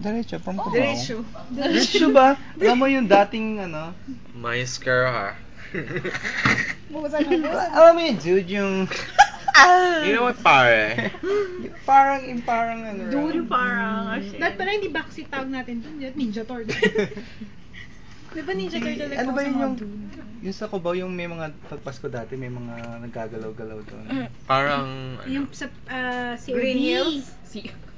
Diretso, from Cubao. Diretso ba? Alam mo yung dating ano? Mais girl ha. Alam mo yung dude yung... You know what pare? parang ano. Dude, parang. Dahil pala hindi backseat tawag natin dun. Ninja Turtle. Di ba Ninja Turtle? Ano ba yun yung sa Cubao yung may mga pagpasko dati, may mga naggagalaw-galaw doon. Parang Yung sa COD. Green Hills?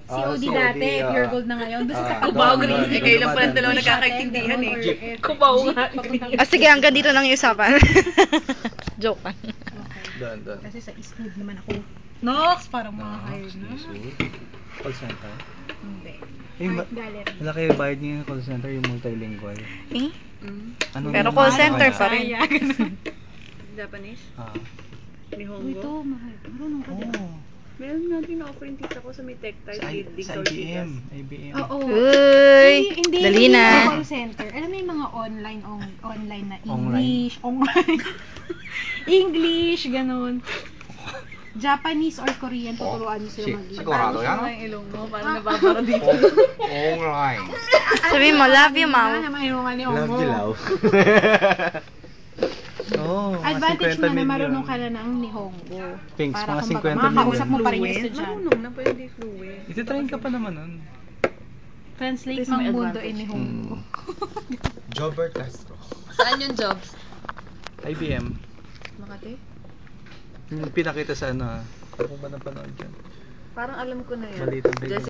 COD dati, Pure Gold na ngayon. Doon sa Cubao, tapat. Green Hills. Kailan pa lang dalawa nagkakaintindihan eh. Cubao nga. Sige, hanggang dito lang yung usapan. Joke lang. Doon. Kasi sa Eastwood naman ako. Nox! Parang mga hired na. Call center? Hindi. Art gallery. Malaki yung bayad niya yung call center, yung multilingual. Eh? Ano Pero call center pa rin. Japanese? Ito, mahal. Marunong ka din. Meron nga din na-offer yung tita ko sa may tech-type building Sa IBM. Oo. Uy! Hindi Dali yung na. call center. Alam mo yung mga online na English. Online. English, ganun. Japanese or Korean, tuturuan nyo sila mag-English. Sigurado yan? Ano yung ilong mo? Parang nababara dito. Online. Sabi mo, love you, mom. Love you, love. Advantage mo na marunong ka na ng Nihongo. Pinks, Para mga 50 kumbaga, million. makakausap mo pa rin yung estudyante. Marunong na, pero hindi fluent. Ititrain ka pa naman nun. Translate This may mang mundo advantage. in Nihongo. Jobber Castro. Saan yung jobs? IBM. Makati? Yung pinakita sa ano Ano ba napanood dyan? Parang alam ko na yun. Balitang bigyan.